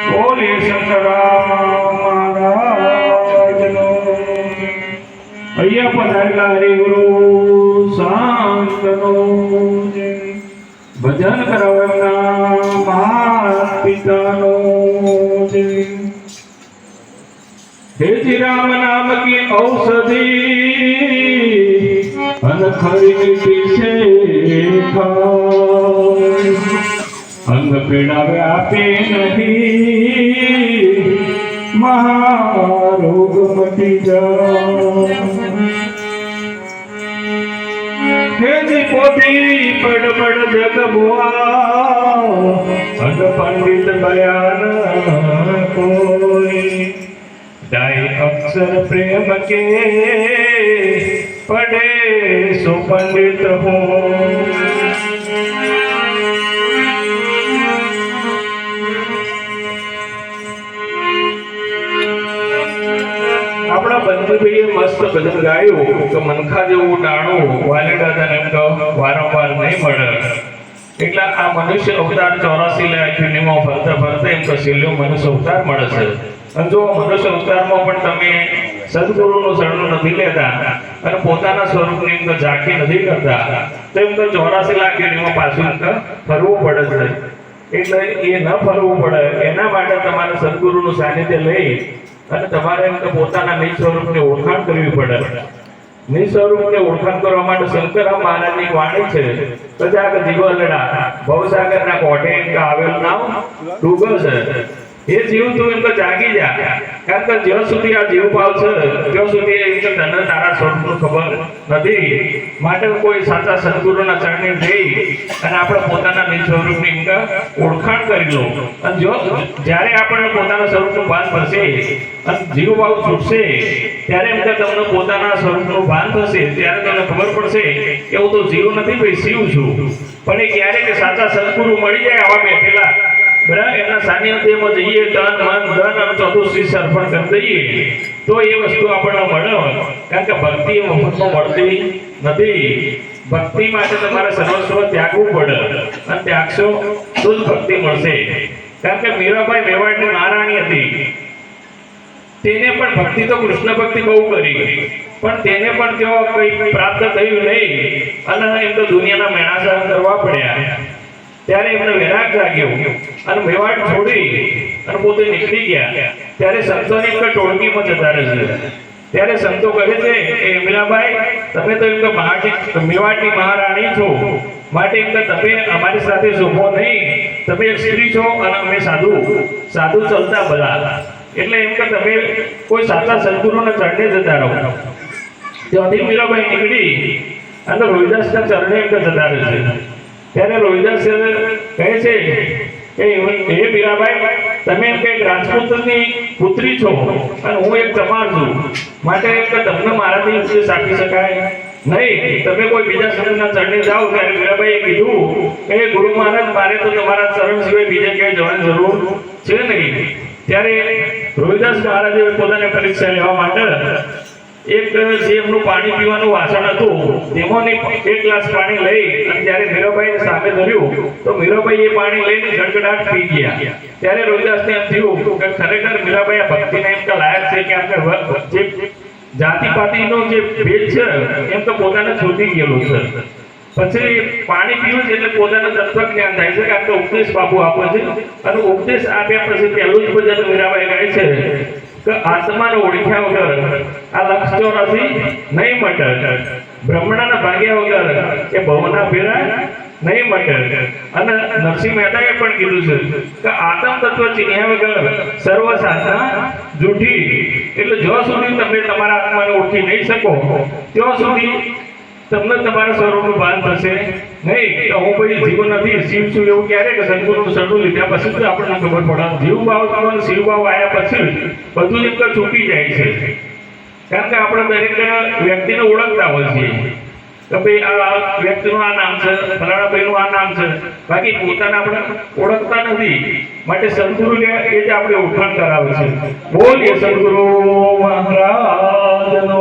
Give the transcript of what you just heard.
બોલે શંકરા મહારાજનો અહીંયા પધારેલા હરિગુરુ સંતનો ભજન કરાવવાના માતા પિતાનો હે શ્રી રામ નામ की औषधि अनखरी पीछे अंग पीड़ा व्यापे नहीं महारोग मटी जाए पोती पड़ पड़ जग बुआ अन पंडित बयान कोई दाई अक्षर प्रेम के पढ़े सो पंडित हो अपना बंधु भाई मस्त भजन गायु तो मनखा जेवू डाणू वालेदादा ने तो वारंवार नहीं मळे એટલે આ મનુષ્ય અવતાર 84 લાખની ફરતા ફરતા એમ તો સિલ્યો મનુષ્ય અવતાર મળે છે અને જો મનુષ્ય અવતારમાં પણ તમે સદગુરુનું શરણું નથી લેતા અને પોતાના સ્વરૂપની અંદર ઝાંખી નથી કરતા તો એમ તો 84 લાખની પાછું ફરવું પડે છે એટલે એ ન ફરવું પડે એના માટે તમારે સદગુરુનું સાનિધ્ય લઈ અને તમારે એમ તો પોતાના નિજ સ્વરૂપની ઓળખાણ કરવી પડે નિજ સ્વરૂપને ઓળખાણ કરવા માટે શંકર મહારાજની વાણી છે સજાગ જીવલડા ભવસાગરના કોઠે આવેલ નામ ડૂબે છે એ જીવ તું એમ તો જાગી જા કારણ કે જ્યાં સુધી આ જીવ ભાવ છે ત્યાં સુધી એમ તો તને તારા સ્વરૂપનું ખબર નથી માટે કોઈ સાચા સદગુરુના ચરણે જઈ અને આપણે પોતાના નિજ સ્વરૂપની ઓળખાણ કરી લો અને જો જ્યારે આપણે પોતાના સ્વરૂપનું ભાન થશે અને જીવ ભાવ છૂટશે ત્યારે એમ કે તમને પોતાના સ્વરૂપનું ભાન થશે ત્યારે તમને ખબર પડશે કે હું તો જીવ નથી ભાઈ શિવ છું પણ એ ક્યારે કે સાચા સદગુરુ મળી જાય આવા બેઠેલા બરાબર એના સાનિધ્યમાં જઈએ તન મન ધન અને ચતુર્શ્રી અર્પણ કરી દઈએ તો એ વસ્તુ આપણને મળે કારણ કે ભક્તિ મફતમાં મળતી નથી ભક્તિ માટે તમારે સર્વસ્વ ત્યાગવું પડે અને ત્યાગશો તો જ ભક્તિ મળશે કારણ કે મીરાબાઈ મેવાડની મહારાણી હતી તેને પણ ભક્તિ તો કૃષ્ણ ભક્તિ બહુ કરી પણ તેને પણ તેઓ કંઈ પ્રાપ્ત થયું નહીં અને એમ તો દુનિયાના મેણા સહન કરવા પડ્યા ત્યારે એમને વિરાગ જાગ્યો અને મેવાડ છોડી અને પોતે નીકળી ગયા ત્યારે સંતોની એક ટોળકીમાં જતા રહે છે ત્યારે સંતો કહે છે કે મીરાબાઈ તમે તો એમ તો મેવાડની મહારાણી છો માટે એમ તો તમે અમારી સાથે શોભો નહીં તમે એક સ્ત્રી છો અને અમે સાધુ ચાલતા બધા એટલે એમ કે તમે કોઈ સાચા સદગુરુના ચરણે જતા રહો ત્યાંથી મીરાબાઈ નીકળી અને રોહિદાસના ચરણે એમ જતા રહે છે ત્યારે રોહિદાસ કહે છે કે હે મીરાબાઈ તમે એમ કે રાજપૂતની પુત્રી છો અને હું એક ચમાર છું માટે એમ કે તમને મારાથી ઉપદેશ આપી શકાય નહીં તમે કોઈ બીજા સંતના ચરણે જાઓ ત્યારે મીરાબાઈએ કીધું કે ગુરુ મહારાજ મારે તો તમારા ચરણ સિવાય બીજે ક્યાંય જવાની જરૂર છે નહીં ત્યારે રોહિદાસ મહારાજે પોતાને પરીક્ષા લેવા માટે એક જે એમનું પાણી પીવાનું વાસણ હતું તેમાંની એક ગ્લાસ પાણી લઈ અને જ્યારે મીરાબાઈને સામે ધર્યું તો મીરાબાઈ એ પાણી લઈને ગડગડાટ પી ગયા ત્યારે રોહિદાસને એમ થયું કે ખરેખર મીરાબાઈ આ ભક્તિને એમ કે લાયક છે કે આપણે જે જાતિપાતિનો જે ભેદ છે એમ તો પોતાને છોડી ગયેલો છે પછી પાણી પીવું એટલે પોતાને તત્વ જ્ઞાન થાય છે કારણ કે ઉપદેશ બાપુ આપે છે અને ઉપદેશ આપ્યા પછી પહેલું જ ભજન મીરાબાઈ ગાય છે કે આત્માને ઓળખ્યા વગર આ લક્ષ 84 નહીં મટે બ્રહ્મણાના ભાગ્યા વગર એ ભવના ફેરા નહીં મટે અને નરસિંહ મહેતાએ પણ કીધું છે કે આત્મ તત્વ ચીન્યા વગર સર્વ સાધના જૂઠી એટલે જ્યાં સુધી તમે તમારા આત્માને ઓળખી નહીં શકો ત્યાં સુધી તમને તમારા સ્વરૂપનું ભાન થશે નહીં તો હું કોઈ જીવ નથી શિવ છું એવું ક્યારે કે સદગુરુનું શરણું લીધા પછી જ આપણને ખબર પડે જીવ ભાવ અને શિવ ભાવ આવ્યા પછી બધું જ છૂટી જાય છે કારણ કે આપણે દરેક વ્યક્તિને ઓળખતા હોય છે કે ભાઈ આ વ્યક્તિનું આ નામ છે ફલાણા ભાઈનું આ નામ છે બાકી પોતાને આપણે ઓળખતા નથી માટે સદગુરુ એ જ આપણે ઓળખાણ કરાવે છે બોલીએ સદગુરુ મહારાજનો